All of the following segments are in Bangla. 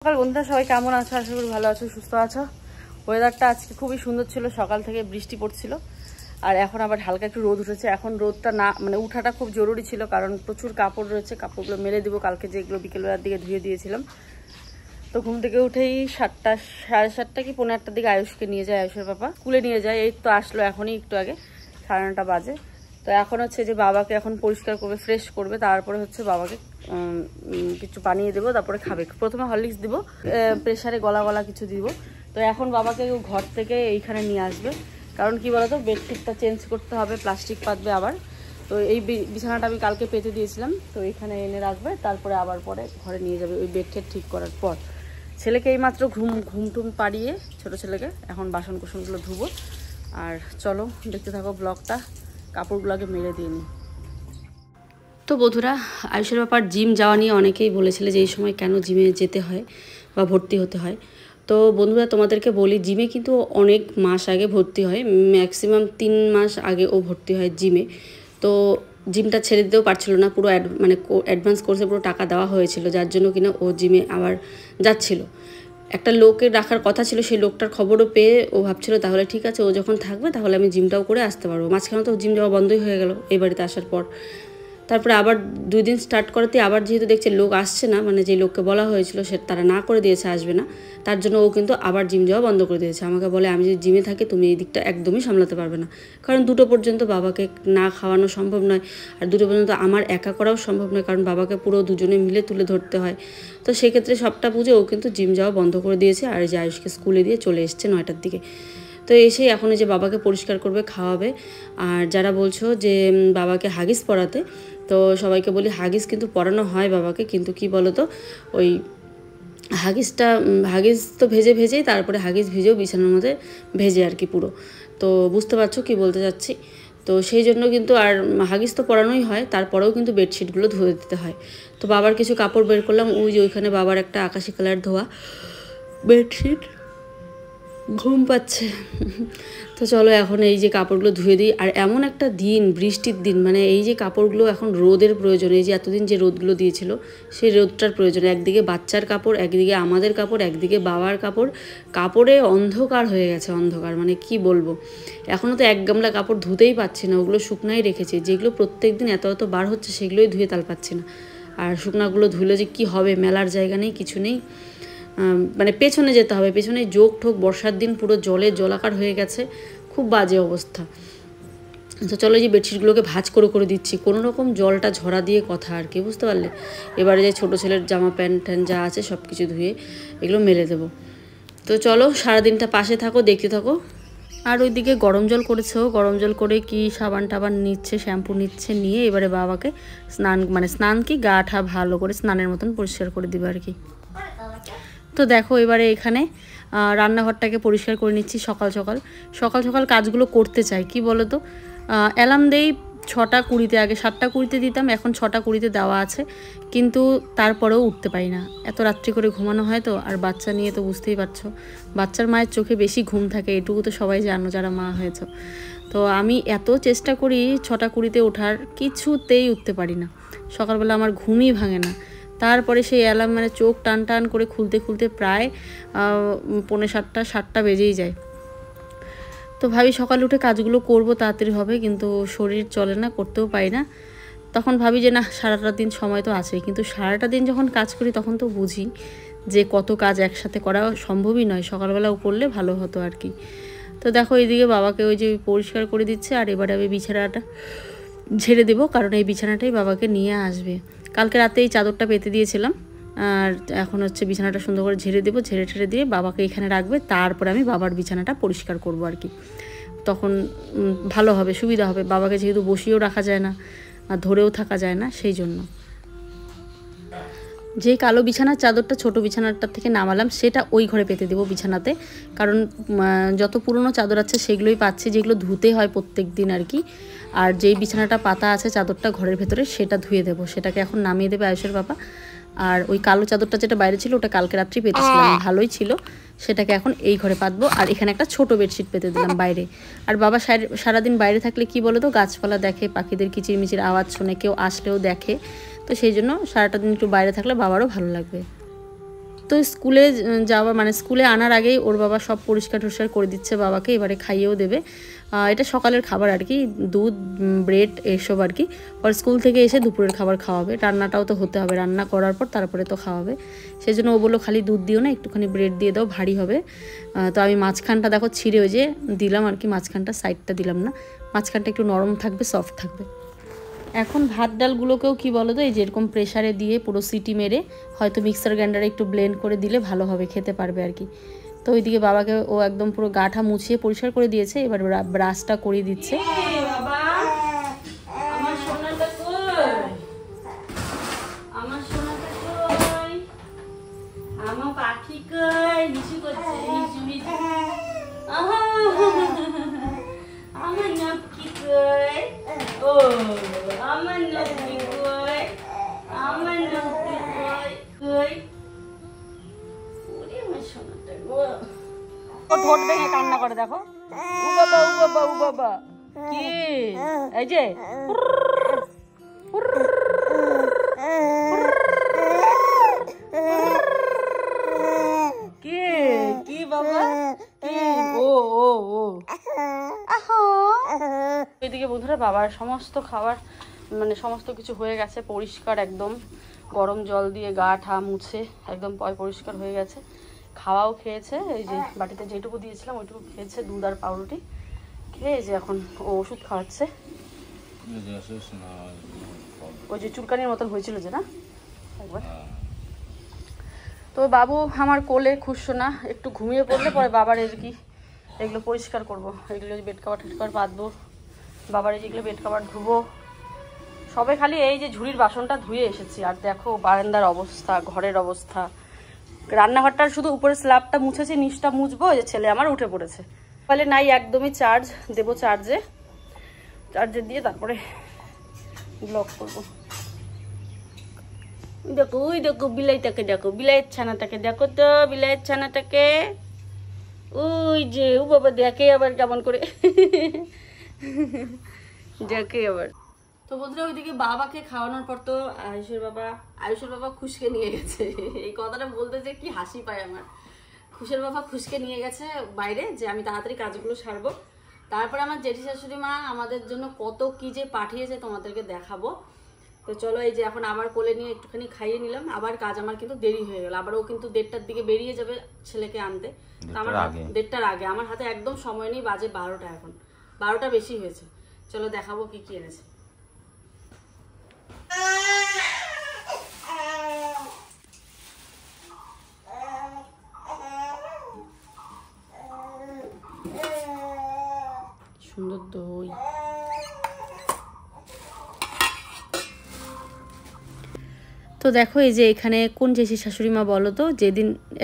সকাল বন্ধুরা সবাই কেমন আছো? আশা করি ভালো আছো, সুস্থ আছো। ওয়েদারটা আজকে খুবই সুন্দর ছিল, সকাল থেকে বৃষ্টি পড়ছিল আর এখন আবার হালকা একটু রোদ উঠেছে। এখন রোদটা না মানে উঠাটা খুব জরুরি ছিল, কারণ প্রচুর কাপড় রয়েছে, কাপড়গুলো মেলে দিব কালকে, যেগুলো বিকেলবেলার দিকে ধুয়ে দিয়েছিলাম। তো ঘুম থেকে উঠেই 7টা সাড়ে 7টা কি 8:30টার দিকে আয়ুষকে নিয়ে যায়, আয়ুষের পাপা স্কুলে নিয়ে যায়। এই তো আসলো এখনই একটু আগে, 9:30 বাজে। তো এখন হচ্ছে যে বাবাকে এখন পরিষ্কার করবে, ফ্রেশ করবে, তারপরে হচ্ছে বাবাকে কিছু বানিয়ে দেবো, তারপরে খাবে। প্রথমে হরলিক্স দিব, প্রেসারে গলা গলা কিছু দিব। তো এখন বাবাকে ঘর থেকে এইখানে নিয়ে আসবে, কারণ কি বলতো বেডশিটটা চেঞ্জ করতে হবে, প্লাস্টিক পাতবে আবার। তো এই বিছানাটা আমি কালকে পেতে দিয়েছিলাম, তো এখানে এনে রাখবে, তারপরে আবার পরে ঘরে নিয়ে যাবে ওই বেডশিট ঠিক করার পর। ছেলেকে এইমাত্র ঘুম পাড়িয়ে, ছোট ছেলেকে, এখন বাসন কুসনগুলো ধুবো। আর চলো দেখতে থাকো ব্লগটা, কাপড়গুলোকে মেলে দিয়ে নিই। তো বন্ধুরা, আয়ুষের ব্যাপার জিম যাওয়া নিয়ে অনেকেই বলেছিলে যে এই সময় কেন জিমে যেতে হয় বা ভর্তি হতে হয়। তো বন্ধুরা তোমাদেরকে বলি, জিমে কিন্তু অনেক মাস আগে ভর্তি হয়, ম্যাক্সিমাম 3 মাস আগে ও ভর্তি হয় জিমে। তো জিমটা ছেড়ে দিতেও পারছিল না, পুরো অ্যাডভান্স কোর্সে পুরো টাকা দেওয়া হয়েছিল, যার জন্য কিনা ও জিমে আবার যাচ্ছিল। একটা লোকের রাখার কথা ছিল, সেই লোকটার খবরও পেয়ে ও ভাবছিল তাহলে ঠিক আছে, ও যখন থাকবে তাহলে আমি জিমটাও করে আসতে পারবো। মাঝখানে তো জিম যাওয়া বন্ধই হয়ে গেল এই বাড়িতে আসার পর। তারপরে আবার 2 দিন স্টার্ট করাতে আবার যেহেতু দেখছে লোক আসছে না, মানে যে লোককে বলা হয়েছিল সে তারা না করে দিয়েছে, আসবে না, তার জন্য ও কিন্তু আবার জিম যাওয়া বন্ধ করে দিয়েছে। আমাকে বলে আমি যদি জিমে থাকি তুমি এই দিকটা একদমই সামলাতে পারবে না, কারণ 2টো পর্যন্ত বাবাকে না খাওয়ানো সম্ভব নয়, আর 2টো পর্যন্ত আমার একা করাও সম্ভব নয়, কারণ বাবাকে পুরো দুজনে মিলে তুলে ধরতে হয়। তো সেক্ষেত্রে সবটা বুঝে ও কিন্তু জিম যাওয়া বন্ধ করে দিয়েছে, আর যে আয়ুষকে স্কুলে দিয়ে চলে এসছে 9টার দিকে। তো এসে এখন যে বাবাকে পরিষ্কার করবে, খাওয়াবে। আর যারা বলছো যে বাবাকে হাগিস পরাতে, তো সবাইকে বলি হাগিস কিন্তু পরানো হয় বাবাকে, কিন্তু কি বলো তো ওই হাগিস তো ভেজেই তারপরে হাগিস ভিজেও বিছানার মধ্যে ভেজে আর কি পুরো। তো বুঝতে পারছো কি বলতে চাচ্ছি। তো সেই জন্য কিন্তু আর হাগিস তো পরানোই হয়, তারপরেও কিন্তু বেডশিটগুলো ধুয়ে দিতে হয়। তো বাবার কিছু কাপড় বের করলাম, ওই যে ওইখানে বাবার একটা আকাশি কালার ধোয়া বেডশিট, ঘুম পাচ্ছে। তো চলো এখন এই যে কাপড়গুলো ধুয়ে দিই। আর এমন একটা দিন, বৃষ্টির দিন, মানে এই যে কাপড়গুলো এখন রোদের প্রয়োজন, এই যে এতদিন যে রোদগুলো দিয়েছিল সেই রোদটার প্রয়োজন। একদিকে বাচ্চার কাপড়, একদিকে আমাদের কাপড়, একদিকে বাবার কাপড়, কাপড়ে অন্ধকার হয়ে গেছে, অন্ধকার মানে কি বলবো। এখনও তো 1 গামলা কাপড় ধুতেই পাচ্ছি না, ওগুলো শুকনাই রেখেছি, যেগুলো প্রত্যেক দিন এত বার হচ্ছে সেগুলোই ধুয়ে তাল পাচ্ছি না। আর শুকনাগুলো ধুলে যে কি হবে, মেলার জায়গা নেই, কিছু নেই, মানে পেছনে যেতে হবে, পেছনে যোগ ঠোক, বর্ষার দিন পুরো জলাকার হয়ে গেছে, খুব বাজে অবস্থা। তো চলো যে বেডশিটগুলোকে ভাঁজ করে দিচ্ছি, কোনো রকম জলটা ঝরা দিয়ে কথা আর কি, বুঝতে পারলে। এবারে যে ছোটো ছেলের জামা প্যান্ট যা আছে সব কিছু ধুয়ে এগুলো মেলে দেবো। তো চলো সারাদিনটা পাশে থাকো, দেখতে থাকো। আর ওইদিকে গরম জল করেছেও, গরম জল করে কি সাবান টাবান নিচ্ছে, শ্যাম্পু নিচ্ছে, নিয়ে এবারে বাবাকে স্নান কি গা ঠা ভালো করে স্নানের মতন পরিষ্কার করে দিবে আর কি। তো দেখো এবারে এখানে রান্নাঘরটাকে পরিষ্কার করে নিচ্ছি। সকাল সকাল কাজগুলো করতে চাই, কি বলো তো, অ্যালার্ম দেই 6টা 20-তে, আগে 7টা 20-তে দিতাম, এখন 6টা 20-তে দেওয়া আছে, কিন্তু তারপরেও উঠতে পারি না, এত রাত্রি করে ঘুমানো হয়। তো আর বাচ্চা নিয়ে তো বুঝতেই পারছো, বাচ্চার মায়ের চোখে বেশি ঘুম থাকে, এটুকু তো সবাই জানো যারা মা হয়েছে। তো আমি এত চেষ্টা করি 6টা 20-তে ওঠার, কিছুতেই উঠতে পারি না, সকালবেলা আমার ঘুমই ভাঙে না। তারপরে সেই অ্যালার্ম মানে চোখ টান করে খুলতে প্রায় 6:45-7টা বেজেই যায়। তো ভাবি সকালে উঠে কাজগুলো করব, তাড়াতাড়ি হবে, কিন্তু শরীর চলে না, করতেও পারি না। তখন ভাবি যে না, সারাটা দিন সময় তো আছে, কিন্তু সারাটা দিন যখন কাজ করি তখন তো বুঝি যে কত কাজ একসাথে করা সম্ভবই নয়, সকালবেলাও করলে ভালো হতো আর কি। তো দেখো এইদিকে বাবাকে ওই যে পরিষ্কার করে দিচ্ছে, আর এবারে আমি বিছানাটা ঝেড়ে দেবো, কারণ এই বিছানাটাই বাবাকে নিয়ে আসবে। কালকে রাতে এই চাদরটা পেতে দিয়েছিলাম, আর এখন হচ্ছে বিছানাটা সুন্দর করে ঝেড়ে দেবো, ঝেড়ে দিয়ে বাবাকে এখানে রাখবে, তারপরে আমি বাবার বিছানাটা পরিষ্কার করব আর কি। তখন ভালো হবে, সুবিধা হবে, বাবাকে যেহেতু বসিয়েও রাখা যায় না আর ধরেও থাকা যায় না, সেই জন্য। যে কালো বিছানার চাদরটা ছোট বিছানাটার থেকে নামালাম, সেটা ওই ঘরে পেতে দেবো বিছানাতে, কারণ যত পুরনো চাদর আছে সেগুলোই পাচ্ছি, যেগুলো ধুতে হয় প্রত্যেক দিন আর কি। আর যেই বিছানাটা পাতা আছে চাদরটা ঘরের ভেতরে, সেটা ধুয়ে দেবো, সেটাকে এখন নামিয়ে দেবে আয়ুষের বাবা। আর ওই কালো চাদরটা যেটা বাইরে ছিল ওটা কালকে রাত্রি পেতেছিলাম, ভালোই ছিল, সেটাকে এখন এই ঘরে পাতবো। আর এখানে একটা ছোট বেডশিট পেতে দিলাম বাইরে। আর বাবা সারাদিন বাইরে থাকলে কি বলো তো, গাছপালা দেখে, পাখিদের কিচিরমিচির আওয়াজ শোনে, কেউ আসলেও দেখে, তো সেই জন্য সারাটা দিন একটু বাইরে থাকলে বাবারও ভালো লাগবে। তো স্কুলে যাওয়া মানে স্কুলে আনার আগেই ওর বাবা সব পরিষ্কার টরিষ্কার করে দিচ্ছে বাবাকে, এবারে খাইয়েও দেবে। এটা সকালের খাবার আর কি, দুধ ব্রেড এসব আর কি। আর স্কুল থেকে এসে দুপুরের খাবার খাওয়াবে, রান্নাটাও তো হতে হবে, রান্না করার পর তারপরে তো খাওয়াবে। সেই জন্য ও বললো খালি দুধ দিও না, একটুখানি ব্রেড দিয়ে দাও, ভারী হবে। তো আমি মাঝখানটা দেখো ছিঁড়ে ওই যে দিলাম আর কি, মাঝখানটা, সাইডটা দিলাম না, মাঝখানটা একটু নরম থাকবে, সফট থাকবে। এখন ভাত ডালগুলোকেও কি বলো তো, এই যেরকম প্রেসারে দিয়ে পুরো সিটি মেরে হয়তো মিক্সার গ্রাইন্ডারে একটু ব্লেন্ড করে দিলে ভালো হবে, খেতে পারবে আর কি। তো ওইদিকে বাবাকে ও একদম পুরো গাঠা মুছিয়ে পরিষ্কার করে দিয়েছে, এবার ব্রাশটা করে দিচ্ছে। ঠোঁট ভেঙে কান্না করে, দেখো উ বাবা উ বাবা উ বাবা, কি এই যে কি বাবা কি ও ও ও এদিকে বন্ধুরা বাবার সমস্ত খাবার মানে সমস্ত কিছু হয়ে গেছে পরিষ্কার, একদম গরম জল দিয়ে গা ঠা মুছে একদম পরিষ্কার হয়ে গেছে। খাওয়াও খেয়েছে, এই যে বাটিতে যেটুকু দিয়েছিলাম ওইটুকু খেয়েছে, দুধ আর পাউরুটি খেয়ে যে এখন ও ওষুধ খাওয়াচ্ছে। ওই যে চুলকানির মতন হয়েছিল যে না একবার। তো বাবু আমার কোলে খুশছো না, একটু ঘুমিয়ে পড়লে পরে বাবার এর কি এগুলো পরিষ্কার করবো, এগুলো বেড কাভার টেড কাভার বাঁধবো, বাবার এই যেগুলো বেড কাভার ধুবো। সবে খালি এই যে ঝুড়ির বাসনটা ধুয়ে এসেছি, আর দেখো বারান্দার অবস্থা, ঘরের অবস্থা। রান্নাঘরটার শুধু উপরে স্ল্যাবটা মুছেছি, নিচটা মুছবো, যে ছেলে আমার উঠে পড়েছে। ফলে নাই একদমই চার্জ দেবো, চার্জে দিয়ে তারপরে ব্লক করবো। দেখো ওই দেখো বিলাইটাকে, দেখো বিলাইয়ের ছানাটাকে, দেখো তো বিলাইয়ের ছানাটাকে, ওই যে ও বাবা দেখে আবার কেমন করে দেখে আবার। তো বন্ধুরা ওইদিকে বাবাকে খাওয়ানোর পর তো আয়ুষের বাবা খুশকে নিয়ে গেছে। এই কথাটা বলতে যে কি হাসি পায় আমার। খুশের বাবা খুশকে নিয়ে গেছে বাইরে, যে আমি তাড়াতাড়ি কাজগুলো সারবো। তারপরে আমার জেঠি শাশুড়ি মা আমাদের জন্য কত কি যে পাঠিয়েছে তোমাদেরকে দেখাবো। তো চলো এই যে এখন আবার কোলে নিয়ে একটুখানি খাইয়ে নিলাম, আবার কাজ আমার কিন্তু দেরি হয়ে গেল। আবার ও কিন্তু 1:30টার দিকে বেরিয়ে যাবে ছেলেকে আনতে। আমার 1:30টার আগে আমার হাতে একদম সময় নেই, বাজে 12টা, এখন 12টা বেশি হয়েছে। চলো দেখাবো কি কি এনেছে। সুন্দর দই। তো দেখো এই যে এখানে কোন জেঠি শাশুড়ি মা বলো তো,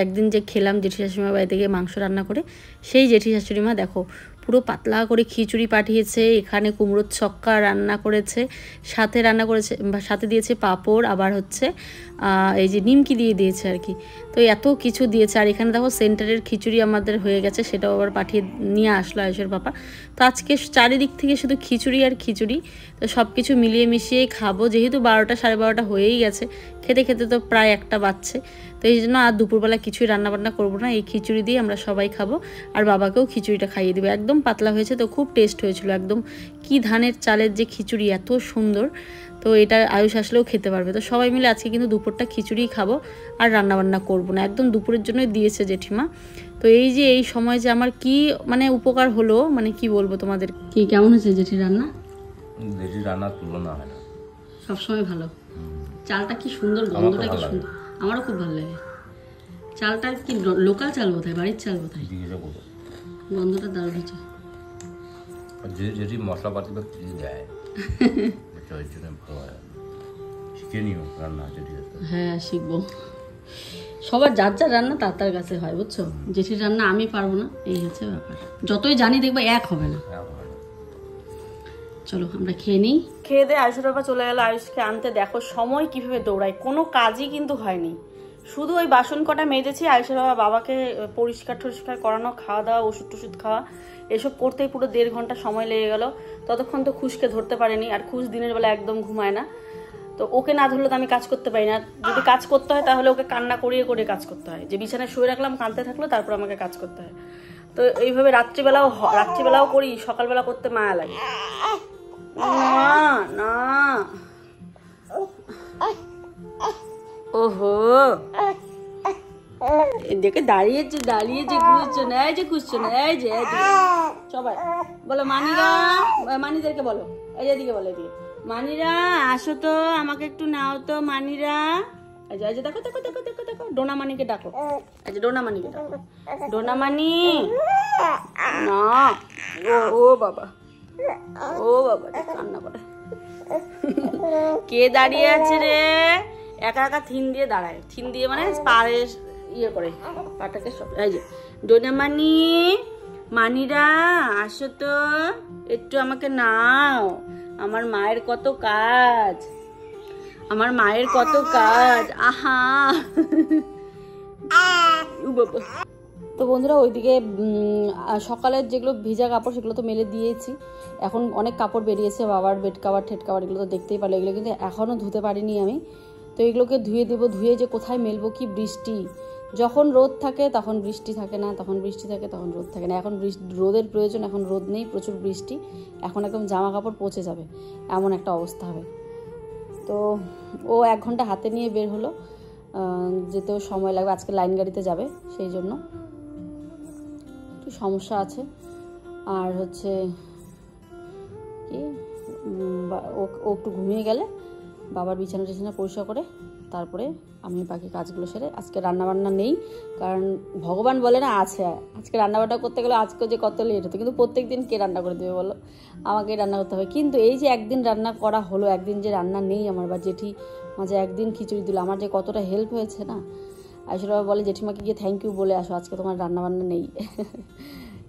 একদিন যে খেলাম জেঠি শাশুড়ি মা বাড়ি থেকে মাংস রান্না করে, সেই জেঠি শাশুড়ি মা দেখো পুরো পাতলা করে খিচুড়ি পাঠিয়েছে, এখানে কুমড়োর ছক্কা রান্না করেছে, সাথে দিয়েছে পাঁপড়, আবার হচ্ছে এই যে নিমকি দিয়েছে আর কি। তো এত কিছু দিয়েছে। আর এখানে দেখো সেন্টারের খিচুড়ি আমাদের হয়ে গেছে, সেটাও আবার নিয়ে আসলো আয়ুষের পাপা। তো আজকে চারিদিক থেকে শুধু খিচুড়ি আর খিচুড়ি। তো সব কিছু মিলিয়ে মিশিয়েই খাবো, যেহেতু 12টা 12:30 হয়েই গেছে, খেতে খেতে তো প্রায় 1টা বাজছে। তো এই জন্য আর দুপুরবেলা কিছুই রান্নাবান্না করবো না, এই খিচুড়ি দিয়ে আমরা সবাই খাবো, আর বাবাকেও খিচুড়িটা খাইয়ে দেবো। একদম পাতলা হয়েছে, তো খুব টেস্ট হয়েছিল, একদম কি ধানের চালের যে খিচুড়ি, এত সুন্দর। তো এটা আয়ুষ আসলেও খেতে পারবে। তো সবাই মিলে আজকে কিন্তু দুপুরটা খিচুড়িই খাবো, আর রান্নাবান্না করবো না, একদম দুপুরের জন্যই দিয়েছে জেঠিমা। তো এই যে এই সময় যে আমার কি মানে উপকার হলো, মানে কি বলবো তোমাদের। কি কেমন হয়েছে জেঠি রান্না? জেঠি রান্নার তুলনা হয় না, সবসময় ভালো। চালটা কি সুন্দর, গন্ধটা কি সুন্দর, আমারও খুব ভালো লাগে। চালটা কি লোকাল চাল কোথায়, বাড়ির চাল কোথায়, গন্ধটা দারুণ হয়েছে। যেটি মশলাপাতি বা কিছু দেয় ওই জন্য ভালো হয়। শিখে নিও রান্না যেটি। হ্যাঁ শিখবো, সবার যার যার রান্না তার কাছে হয়, বুঝছো। জেঠির রান্না আমি পারবো না, এই হচ্ছে ব্যাপার। যতই জানি দেখবো এক হবে না। চলো আমরা খেয়ে নিই। খেয়ে দিয়ে আয়ুষের বাবা চলে গেল আয়ুষকে আনতে। দেখো সময় কিভাবে দৌড়ায়, কোনো কাজই কিন্তু হয়নি, শুধু ওই বাসন কটা মেজেছি। আয়ুষের বাবাকে পরিষ্কার টরিষ্কার করানো, খাওয়া দাওয়া, ওষুধ টষুধ খাওয়া, এসব করতেই পুরো 1.5 ঘন্টা সময় লেগে গেল। ততক্ষণ তো খুশকে ধরতে পারেনি, আর খুশ দিনের বেলা একদম ঘুমায় না। তো ওকে না ধরলে তো আমি কাজ করতে পারি না, যদি কাজ করতে হয় তাহলে ওকে কান্না করিয়ে করে কাজ করতে হয়, যে বিছানায় শুয়ে রাখলাম কাঁদতে থাকলো তারপর আমাকে কাজ করতে হয়। তো এইভাবে রাত্রিবেলাও করি, সকালবেলা করতে মায়া লাগে। না ওহো দেখে দাঁড়িয়েছে ঘুরছে না, এই যে ঘুরছে না, এই যে সবাই বলো মানিদেরকে বলো, এই এদিকে বলো, এদিকে মানিরা আসো তো, আমাকে একটু নাও তো মানিরা। এই যে দেখো দেখো দেখো দেখো দেখো ডোনামানিকে ডাকো, এই যে ডোনামানিকে ডাকো, ডোনামানি না। ও বাবা কান্না করে। কে দাঁড়িয়ে আছে রে? একা একা থিন দিয়ে দাঁড়ায়, থিন দিয়ে মানে পায়ে ইয়ে করে পাটাকে সব। এই যে ডোনামানি, মানিরা আসো তো, একটু আমাকে নাও, আমার মায়ের কত কাজ, আহা। তো বন্ধুরা ওইদিকে সকালের যেগুলো ভিজা কাপড় সেগুলো তো মেলে দিয়েছি, এখন অনেক কাপড় বেরিয়েছে, বাবার বেড কাভার ঠেট কাভার এগুলো তো দেখতেই পারলো, এগুলো কিন্তু এখনও ধুতে পারিনি আমি। তো এগুলোকে ধুয়ে দেবো, ধুয়ে যে কোথায় মেলবো, কি বৃষ্টি, যখন রোদ থাকে তখন বৃষ্টি থাকে না, তখন বৃষ্টি থাকে তখন রোদ থাকে না। এখন রোদের প্রয়োজন, এখন রোদ নেই, প্রচুর বৃষ্টি, এখন একদম জামা কাপড় পচে যাবে এমন একটা অবস্থা হবে। তো ও 1 ঘন্টা হাতে নিয়ে বের হলো, যেতেও সময় লাগবে, আজকে লাইন গাড়িতে যাবে, সেই জন্য একটু সমস্যা আছে। আর হচ্ছে কি ও একটু ঘুমিয়ে গেলে বাবার বিছানা পরিষ্কার করে তারপরে আমি বাকি কাজগুলো সেরে, আজকে রান্নাবান্না নেই, কারণ ভগবান বলে না আছে, আজকে রান্নাবান্না করতে গেলে আজকে যে কত লেট হতো, কিন্তু প্রত্যেক দিন কে রান্না করে দেবে বলো, আমাকেই রান্না করতে হবে। কিন্তু এই যে একদিন রান্না করা হলো, একদিন যে রান্না নেই আমার, বা জেঠি মাঝে একদিন খিচুড়ি দিল, আমার যে কতটা হেল্প হয়েছে না। আইসুরা বলে জেঠিমাকে গিয়ে থ্যাংক ইউ বলে আসো, আজকে তোমার রান্নাবান্না নেই।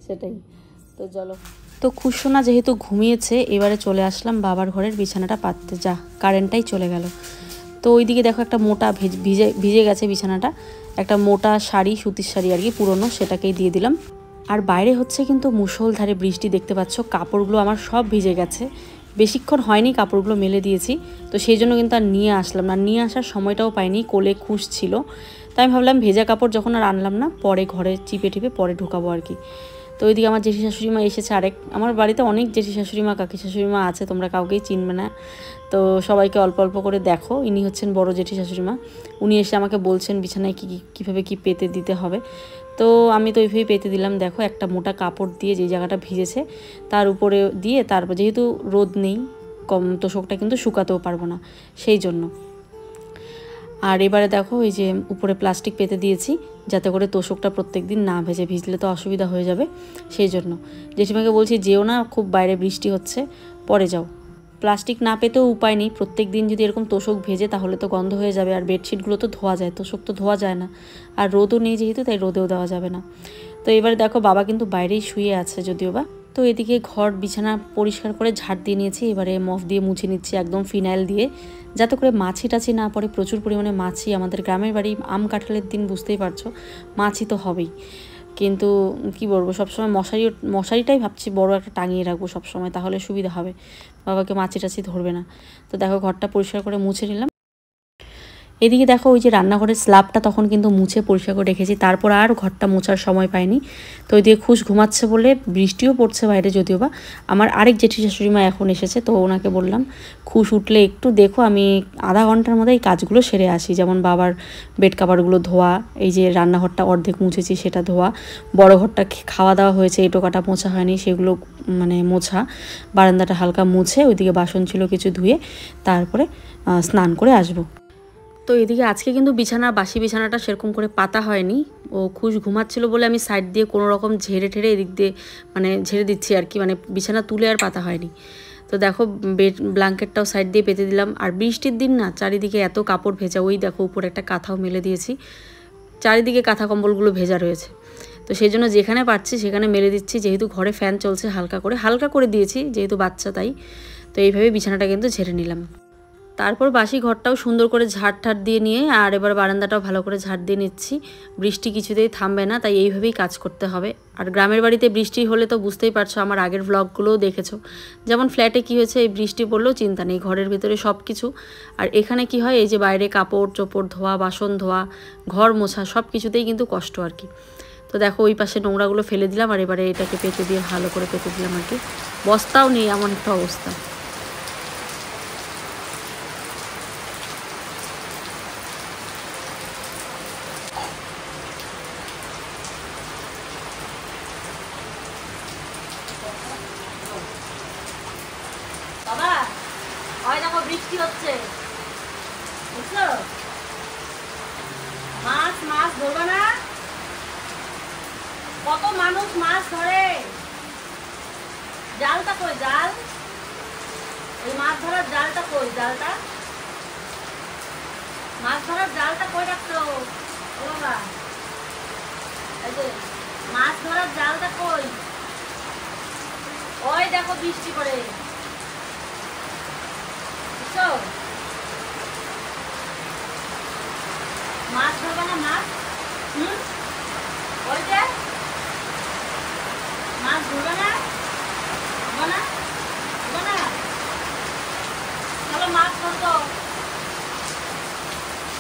সেটাই তো চলো। তো খুশোনা যেহেতু ঘুমিয়েছে, এবারে চলে আসলাম বাবার ঘরের বিছানাটা পাততে, যা কারেন্টটাই চলে গেল। তো ওইদিকে দেখো একটা মোটা ভিজে গেছে বিছানাটা, একটা মোটা শাড়ি, সুতির শাড়ি আর কি পুরনো, সেটাকেই দিয়ে দিলাম। আর বাইরে হচ্ছে কিন্তু মুষলধারে বৃষ্টি, দেখতে পাচ্ছ, কাপড়গুলো আমার সব ভিজে গেছে, বেশিক্ষণ হয়নি কাপড়গুলো মেলে দিয়েছি, তো সেই জন্য কিন্তু আর নিয়ে আসলাম না, নিয়ে আসার সময়টাও পাইনি, কোলে খুশ ছিল, তাই আমি ভাবলাম ভেজা কাপড় যখন আর আনলাম না, পরে ঘরে চিপে টিপে পরে ঢুকাবো আর কি। তো ওইদিকে আমার জেঠি শাশুড়ি মা এসেছে, আমার বাড়িতে অনেক জেঠি শাশুড়ি মা কাকি শাশুড়ি মা আছে, তোমরা কাউকেই চিনবে না, তো সবাইকে অল্প অল্প করে দেখো। ইনি হচ্ছেন বড় জেঠি শাশুড়ি মা, উনি এসে আমাকে বলছেন বিছানায় কীভাবে কী পেতে দিতে হবে। তো আমি তো ওইভাবেই পেতে দিলাম। দেখো একটা মোটা কাপড় দিয়ে যে জায়গাটা ভিজেছে তার উপরে দিয়ে, তারপর যেহেতু রোদ নেই তোষকটা কিন্তু শুকাতেও পারবো না, সেই জন্য। আর এবারে দেখো এই যে উপরে প্লাস্টিক পেতে দিয়েছি, যাতে করে তোষকটা প্রত্যেক দিন না ভেজে, ভিজলে তো অসুবিধা হয়ে যাবে, সেই জন্য। জেঠিমাকে বলছি যেও না, খুব বাইরে বৃষ্টি হচ্ছে, পরে যাও। প্লাস্টিক না পেতেও উপায় নেই, প্রত্যেক দিন যদি এরকম তোষক ভেজে তাহলে তো গন্ধ হয়ে যাবে, আর বেডশিটগুলো তো ধোয়া যায়, তোষক তো ধোয়া যায় না, আর রোদও নেই যেহেতু, তাই রোদেও দেওয়া যাবে না। তো এবারে দেখো বাবা কিন্তু বাইরেই শুয়ে আছে যদিও বা। তো এদিকে ঘর বিছানা পরিষ্কার করে ঝাড় দিয়ে নিয়েছি, এবারে মফ দিয়ে মুছে নিচ্ছি একদম ফিনাইল দিয়ে, যাতে করে মাছি টাছি না পড়ে। প্রচুর পরিমাণে মাছি, আমাদের গ্রামের বাড়ি, আম কাঁঠালের দিন বুঝতেই পারছো, মাছি তো হবেই। কিন্তু কি বলবো, সবসময় মশারিটাই ভাবছি বড় একটা টাঙিয়ে রাখবো সবসময়, তাহলে সুবিধা হবে, বাবাকে মাছি টাছি ধরবে না। তো দেখো ঘরটা পরিষ্কার করে মুছে নিলাম। এদিকে দেখো ওই যে রান্নাঘরের স্ল্যাবটা তখন কিন্তু মুছে পরিষ্কার করে রেখেছি, তারপর আর ঘরটা মোছার সময় পাইনি। তো ওইদিকে খুশ ঘুমাচ্ছে বলে, বৃষ্টিও পড়ছে বাইরে যদিও বা। আমার আরেক জেঠি শাশুড়ি মা এখন এসেছে, তো ওনাকে বললাম খুশ উঠলে একটু দেখো, আমি আধা ঘন্টার মধ্যে এই কাজগুলো সেরে আসি, যেমন বাবার বেড কাভারগুলো ধোয়া, এই যে রান্নাঘরটা অর্ধেক মুছেছি সেটা ধোয়া, বড় ঘরটা খাওয়া দাওয়া হয়েছে, এই টোকাটা মোছা হয়নি সেগুলো মানে মোছা, বারান্দাটা হালকা মুছে, ওইদিকে বাসন ছিল কিছু ধুয়ে তারপরে স্নান করে আসবো। তো এদিকে আজকে কিন্তু বাসি বিছানাটা সেরকম করে পাতা হয়নি, ও খুশ ঘুমাচ্ছিল বলে আমি সাইড দিয়ে কোনো রকম ঝেড়ে ঠেড়ে এদিক দিয়ে মানে ঝেড়ে দিচ্ছি আর কি, মানে বিছানা তুলে আর পাতা হয়নি। তো দেখো ব্ল্যাঙ্কেটটাও সাইড দিয়ে পেতে দিলাম। আর বৃষ্টির দিন না, চারিদিকে এত কাপড় ভেজা, ওই দেখো উপরে একটা কাঁথাও মেলে দিয়েছি, চারিদিকে কাঁথা কম্বলগুলো ভেজা রয়েছে, তো সেই জন্য যেখানে পাচ্ছি সেখানে মেলে দিচ্ছি, যেহেতু ঘরে ফ্যান চলছে হালকা করে দিয়েছি, যেহেতু বাচ্চা তাই। তো এইভাবে বিছানাটা কিন্তু ঝেড়ে নিলাম। তারপর বাসি ঘরটাও সুন্দর করে ঝাড় ঠাড় দিয়ে নিয়ে আর এবার বারান্দাটাও ভালো করে ঝাড় দিয়ে নিচ্ছি। বৃষ্টি কিছুতেই থামবে না, তাই এইভাবেই কাজ করতে হবে। আর গ্রামের বাড়িতে বৃষ্টি হলে তো বুঝতেই পারছো, আমার আগের ভ্লগগুলোও দেখেছো, যেমন ফ্ল্যাটে কি হয়েছে, এই বৃষ্টি পড়লেও চিন্তা নেই, ঘরের ভিতরে সব কিছু। আর এখানে কি হয়, এই যে বাইরে কাপড় চোপড় ধোয়া, বাসন ধোয়া, ঘর মোছা, সব কিছুতেই কিন্তু কষ্ট আর কি। তো দেখো ওই পাশে নোংরাগুলো ফেলে দিলাম, আর এবারে এটাকে পেতে দিয়ে ভালো করে পেতে দিলাম আর কি। বস্তাও নেই, এমন একটা অবস্থা। বাবা হয় দেখো বৃষ্টি হচ্ছে, বুঝছো? মাছ মাছ ধরবে না? কত মানুষ মাছ ধরে, জালটা কই? জাল, এই মাছ ধরার জালটা কই? জালটা, মাছ ধরার জালটা কই রাখছো? ও বাবা, এই যে মাছ ধরার জালটা কই? ওই দেখো বৃষ্টি পড়ে, বুঝছো? মাছ ধরবে না? মাছ, ওই যে মাছ ধরবে না? না না, চলো মাছ ধরতো,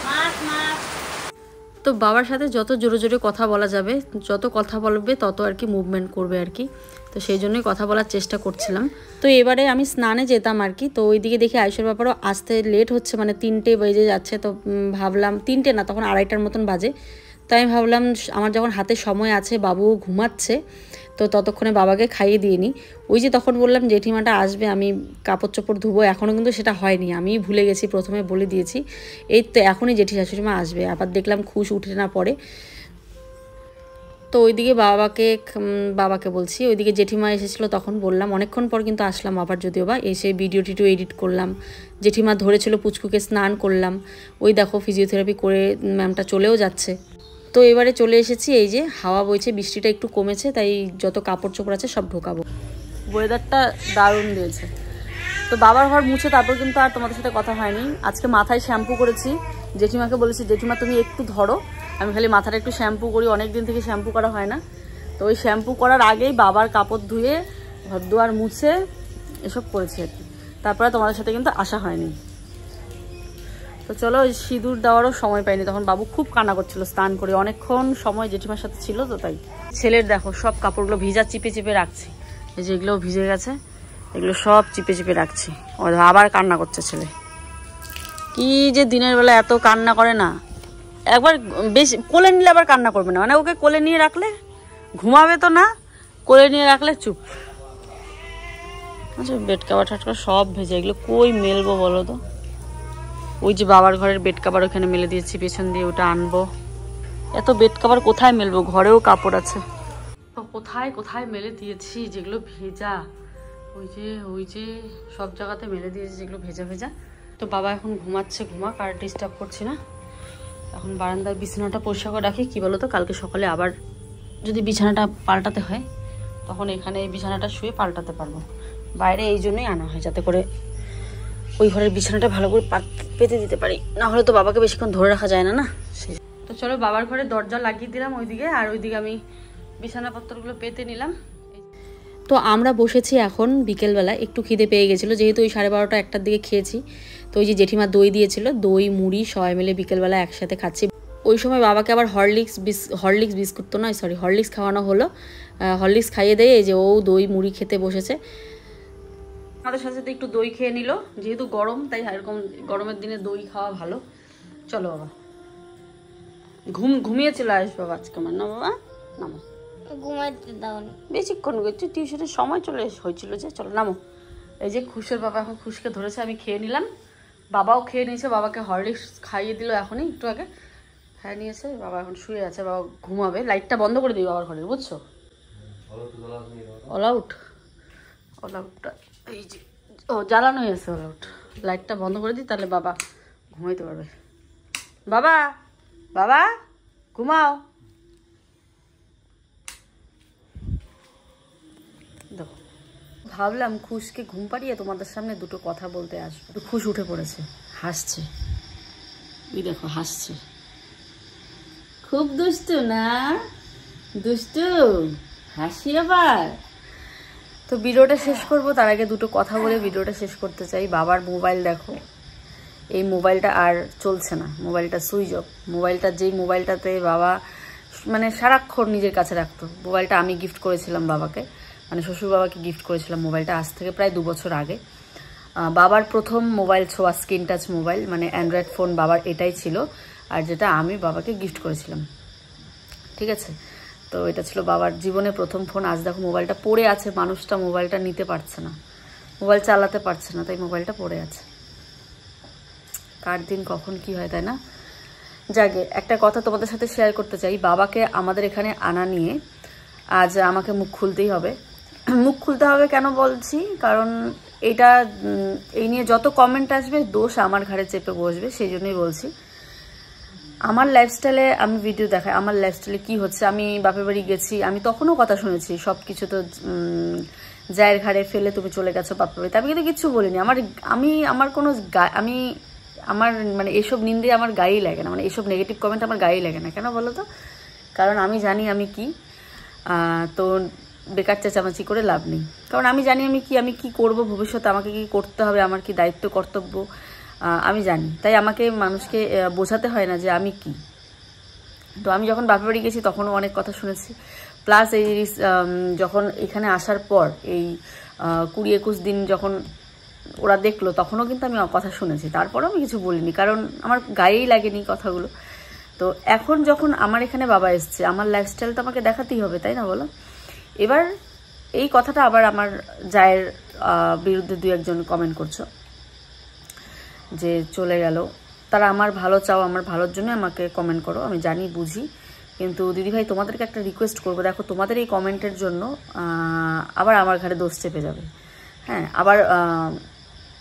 মাছ মাছ। তো বাবার সাথে যত জোরে জোরে কথা বলা যাবে, যত কথা বলবে তত আর কি মুভমেন্ট করবে আর কি। তো সেই জন্যই কথা বলার চেষ্টা করছিলাম। তো এবারে আমি স্নানে যেতাম আর কি। তো ওইদিকে দেখি আয়ুষের ব্যাপারও আসতে লেট হচ্ছে, মানে 3টে বেজে যাচ্ছে। তো ভাবলাম 3টে না, তখন 2:30টার মতন বাজে। তো আমি ভাবলাম আমার যখন হাতে সময় আছে, বাবুও ঘুমাচ্ছে, তো ততক্ষণে বাবাকে খাইয়ে দিয়ে নিই। ওই যে তখন বললাম জেঠিমাটা আসবে, আমি কাপড় চোপড় ধুবো, এখনও কিন্তু সেটা হয়নি, আমি ভুলে গেছি, প্রথমে বলে দিয়েছি। এই তো এখনই জেঠি শাশুড়িমা আসবে, আবার দেখলাম খুশ উঠে না পড়ে। তো ওইদিকে বাবাকে বলছি, ওইদিকে জেঠিমা এসেছিলো, তখন বললাম, অনেকক্ষণ পর কিন্তু আসলাম আবার, যদিও বা এসে ভিডিও টিডিও এডিট করলাম। জেঠিমা ধরেছিল পুচকুকে, স্নান করলাম। ওই দেখো ফিজিওথেরাপি করে ম্যামটা চলেও যাচ্ছে। তো এবারে চলে এসেছি, এই যে হাওয়া বইছে, বৃষ্টিটা একটু কমেছে, তাই যত কাপড় চোপড় আছে সব ঢোকাবো। ওয়েদারটা দারুণ দিয়েছে। তো বাবার ঘর মুছে তারপর কিন্তু আর তোমাদের সাথে কথা হয়নি। আজকে মাথায় শ্যাম্পু করেছি, জেঠিমাকে বলেছি জেঠিমা তুমি একটু ধরো, আমি খালি মাথাটা একটু শ্যাম্পু করি, অনেক দিন থেকে শ্যাম্পু করা হয় না। তো ওই শ্যাম্পু করার আগেই বাবার কাপড় ধুয়ে ঘর দুয়ার মুছে এসব করেছি আর কি। তারপরে তোমাদের সাথে কিন্তু আসা হয়নি। তো চলো, ওই সিঁদুর দেওয়ারও সময় পাইনি, তখন বাবু খুব কান্না করছিল, স্নান করে অনেকক্ষণ সময় জেঠিমার সাথে ছিল। তো তাই ছেলের দেখো সব কাপড়গুলো ভিজা চিপে চিপে রাখছি, এই যে এগুলোও ভিজে গেছে, এগুলো সব চিপে চিপে রাখছি। আবার কান্না করছে ছেলে, কি যে দিনের বেলা এত কান্না করে না, একবার বেশি কোলে নিলে আবার কান্না করবে না, মানে ওকে কোলে নিয়ে রাখলে ঘুমাবে তো না, কোলে নিয়ে রাখলে চুপ। আচ্ছা, বেড কাভার ঠাটকার সব ভেজে, এগুলো কই মেলবো বলো তো? ওই যে বাবার ঘরের বেড কাভার ওখানে মেলে দিয়েছি, পেছন দিয়ে ওটা আনবো। এত বেড কাভার কোথায় মেলবো, ঘরেও কাপড় আছে, তো কোথায় কোথায় মেলে দিয়েছি যেগুলো ভেজা, ওই যে সব জায়গাতে মেলে দিয়েছি যেগুলো ভেজা ভেজা। তো বাবা এখন ঘুমাচ্ছে, ঘুমাক, আর ডিস্টার্ব করছি না। এখন বারান্দার বিছানাটা পরিষ্কার করে রাখি, কি বলো তো, কালকে সকালে আবার যদি বিছানাটা পাল্টাতে হয়, তখন এখানে এই বিছানাটা শুয়ে পাল্টাতে পারবো। বাইরে এই জন্যই আনা হয়, যাতে করে ওই ঘরের বিছানাটা ভালো করে পেতে দিতে পারি, না হলে তো বাবাকে বেশিক্ষণ ধরে রাখা যায় না না। তো চলো, বাবার ঘরে দরজা লাগিয়ে দিলাম ওইদিকে, আর ওইদিকে আমি বিছানাপত্রগুলো পেতে নিলাম। তো আমরা বসেছি এখন বিকেলবেলা, একটু খিদে পেয়ে গেছিলো, যেহেতু ওই 12:30 1টার দিকে খেয়েছি। তো ওই যে জেঠিমা দই দিয়েছিল, দই মুড়ি সবাই মিলে বিকেলবেলা একসাথে খাচ্ছি। ওই সময় বাবাকে আবার হরলিক্স বিস্কুট তো নয়, সরি, হরলিক্স খাওয়ানো হলো। হরলিক্স খাইয়ে দেয়, এই যে ও দই মুড়ি খেতে বসেছে। আমাদের সাথে সাথে একটু দই খেয়ে নিল, যেহেতু গরম, তাই এরকম গরমের দিনে দই খাওয়া ভালো। চলো বাবা, ঘুমিয়ে চলে আসবো বাবা আজকে আমার, না বাবা? নামো, ঘুমাইতে দাও না, বেশিক্ষণ গেছি, টিউশনের সময় চলে হয়েছিল যে। চলো নামো। এই যে খুশের বাবা এখন খুশকে ধরেছে, আমি খেয়ে নিলাম, বাবাও খেয়ে নিয়েছে, বাবাকে হরলিক্স খাইয়ে দিল এখনই একটু আগে, খাইয়ে নিয়েছে। বাবা এখন শুয়ে আছে, বাবা ঘুমাবে। লাইটটা বন্ধ করে দিই বাবার ঘরের, বুঝছো? অল আউটটা এই যে জ্বালানো হয়েছে, অল আউট। লাইটটা বন্ধ করে দিই, তাহলে বাবা ঘুমাইতে পারবে। বাবা বাবা ঘুমাও, দেখো ভাবলাম খুশকে ঘুম পাড়িয়ে তোমাদের সামনে দুটো কথা বলতে আসবো। খুশ উঠে পড়েছে, হাসছে, ওই দেখো হাসছে। খুব দুষ্টু না? দুষ্টু হাসি আবার। তো ভিডিওটা শেষ করব, তার আগে দুটো কথা বলে ভিডিওটা শেষ করতে চাই। বাবার মোবাইল দেখো, এই মোবাইলটা আর চলছে না, মোবাইলটা সুইচ অফ। মোবাইলটা যেই মোবাইলটাতে বাবা মানে সারাক্ষণ নিজের কাছে রাখতো, মোবাইলটা আমি গিফট করেছিলাম বাবাকে, মানে শ্বশুর বাবাকে গিফট করেছিলাম মোবাইলটা আজ থেকে প্রায় 2 বছর আগে। বাবার প্রথম মোবাইল ছোঁয়া স্ক্রিন টাচ মোবাইল, মানে অ্যান্ড্রয়েড ফোন বাবার এটাই ছিল, আর যেটা আমি বাবাকে গিফট করেছিলাম। ঠিক আছে, তো এটা ছিল বাবার জীবনে প্রথম ফোন। আজ দেখো মোবাইলটা পড়ে আছে, মানুষটা মোবাইলটা নিতে পারছে না, মোবাইল চালাতে পারছে না, তাই মোবাইলটা পড়ে আছে। কার দিন কখন কি হয়, তাই না? যাকে একটা কথা তোমাদের সাথে শেয়ার করতে চাই। বাবাকে আমাদের এখানে আনা নিয়ে আজ আমাকে মুখ খুলতেই হবে। মুখ খুলতে হবে কেন বলছি, কারণ এটা এই নিয়ে যত কমেন্ট আসবে দোষ আমার ঘাড়ে চেপে বসবে, সেই জন্যই বলছি। আমার লাইফস্টাইলে আমি ভিডিও দেখাই, আমার লাইফস্টাইলে কি হচ্ছে। আমি বাপের বাড়ি গেছি, আমি তখনও কথা শুনেছি, সব কিছু তো জায়ের ঘাড়ে ফেলে তুমি চলে গেছো বাপের বাড়িতে, আমি কিন্তু কিচ্ছু বলিনি। আমার কোনো আমার মানে এসব নিন্দে আমার গায়েই লাগে না, মানে এসব নেগেটিভ কমেন্ট আমার গায়েই লাগে না। কেন বলো তো? কারণ আমি জানি আমি কি, তো বেকার চেঁচামেচি করে লাভ নেই। কারণ আমি জানি আমি কি করব ভবিষ্যতে, আমাকে কি করতে হবে, আমার কি দায়িত্ব কর্তব্য আমি জানি। তাই আমাকে মানুষকে বোঝাতে হয় না যে আমি কি। তো আমি যখন বাপের বাড়ি গেছি তখনও অনেক কথা শুনেছি, প্লাস এই যখন এখানে আসার পর এই 20-21 দিন যখন ওরা দেখলো তখনও কিন্তু আমি কথা শুনেছি, তারপরেও আমি কিছু বলিনি, কারণ আমার গায়েই লাগেনি কথাগুলো। তো এখন যখন আমার এখানে বাবা এসছে, আমার লাইফস্টাইল তো আমাকে দেখাতেই হবে, তাই না বলো? এবার এই কথাটা আবার আমার জায়ের বিরুদ্ধে 2-1 কমেন্ট করছো যে চলে গেল। তারা আমার ভালো চাও, আমার ভালোর জন্য আমাকে কমেন্ট করো, আমি জানি বুঝি, কিন্তু দিদিভাই তোমাদেরকে একটা রিকোয়েস্ট করবো, দেখো তোমাদের এই কমেন্টের জন্য আবার আমার ঘাড়ে দোষ চেপে যাবে। হ্যাঁ, আবার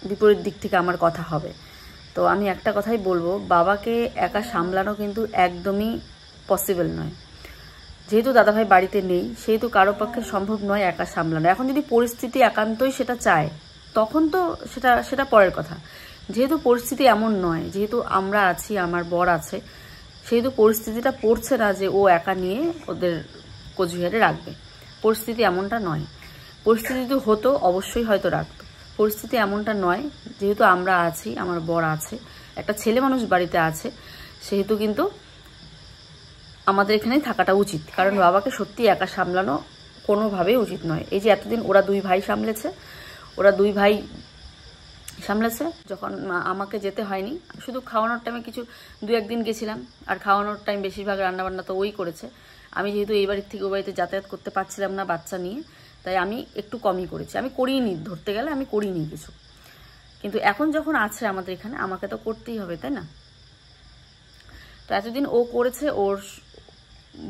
বিপরীত দিক থেকে আমার কথা হবে। তো আমি একটা কথাই বলবো, বাবাকে একা সামলানো কিন্তু একদমই পসিবল নয়। যেহেতু দাদাভাই বাড়িতে নেই, সেহেতু কারো পক্ষে সম্ভব নয় একা সামলানো। এখন যদি পরিস্থিতি একান্তই সেটা চায় তখন তো সেটা পরের কথা। যেহেতু পরিস্থিতি এমন নয়, যেহেতু আমরা আছি, আমার বর আছে, সেহেতু পরিস্থিতিটা পড়ছে না যে ও একা নিয়ে ওদের কোচবিহারে রাখবে। পরিস্থিতি এমনটা নয়। পরিস্থিতি যদি হতো অবশ্যই হয়তো রাখতো, পরিস্থিতি এমনটা নয়। যেহেতু আমরা আছি, আমার বর আছে, একটা ছেলে মানুষ বাড়িতে আছে, সেহেতু কিন্তু আমাদের এখানেই থাকাটা উচিত। কারণ বাবাকে সত্যি একা সামলানো কোনোভাবেই উচিত নয়। এই যে এতদিন ওরা 2 ভাই সামলেছে, যখন আমাকে যেতে হয়নি, শুধু খাওয়ানোর টাইমে কিছু 2-1 দিন গেছিলাম, আর খাওয়ানোর টাইম বেশিরভাগ রান্নাবান্না তো ওই করেছে। আমি যেহেতু এই বাড়ির থেকে ও বাড়িতে যাতায়াত করতে পারছিলাম না বাচ্চা নিয়ে, তাই আমি একটু কমই করেছি। আমি করিনি, ধরতে গেলে আমি করিনি কিছু, কিন্তু এখন যখন আছে আমাদের এখানে আমাকে তো করতেই হবে, তাই না? তো এতদিন ও করেছে, ওর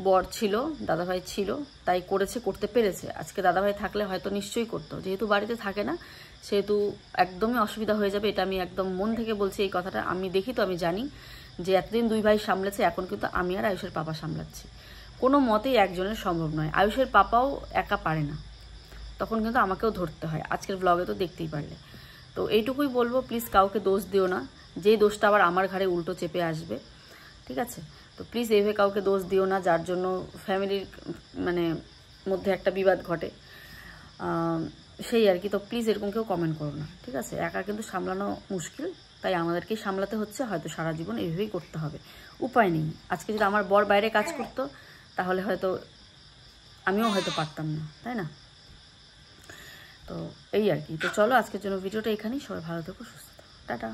বর ছিল, দাদাভাই ছিল, তাই করেছে, করতে পেরেছে। আজকে দাদাভাই থাকলে হয়তো নিশ্চয়ই করতো, যেহেতু বাড়িতে থাকে না সেহেতু একদমই অসুবিধা হয়ে যাবে। এটা আমি একদম মন থেকে বলছি এই কথাটা। আমি দেখি তো, আমি জানি যে এতদিন 2 ভাই সামলেছে, এখন কিন্তু আমি আর আয়ুষের পাপা সামলাচ্ছি। কোনো মতেই একজনের সম্ভব নয়, আয়ুষের পাপাও একা পারে না, তখন কিন্তু আমাকেও ধরতে হয়। আজকের ব্লগে তো দেখতেই পারলে। তো এইটুকুই বলবো, প্লিজ কাউকে দোষ দিও না, যেই দোষটা আবার আমার ঘাড়ে উল্টো চেপে আসবে, ঠিক আছে? তো প্লিজ এইভাবে কাউকে দোষ দিও না, যার জন্য ফ্যামিলির মানে মধ্যে একটা বিবাদ ঘটে, সেই আর কি। তো প্লিজ এরকম কেউ কমেন্ট করো না, ঠিক আছে? একা কিন্তু সামলানো মুশকিল, তাই আমাদেরকেই সামলাতে হচ্ছে, হয়তো সারা জীবন এইভাবেই করতে হবে, উপায় নেই। আজকে যদি আমার বর বাইরে কাজ করতো তাহলে হয়তো আমিও হয়তো পারতাম না, তাই না? তো এই আর কি। তো চলো আজকের জন্য ভিডিওটা এখানেই। সবাই ভালো থেকো, সুস্থ থাকো, টাটা।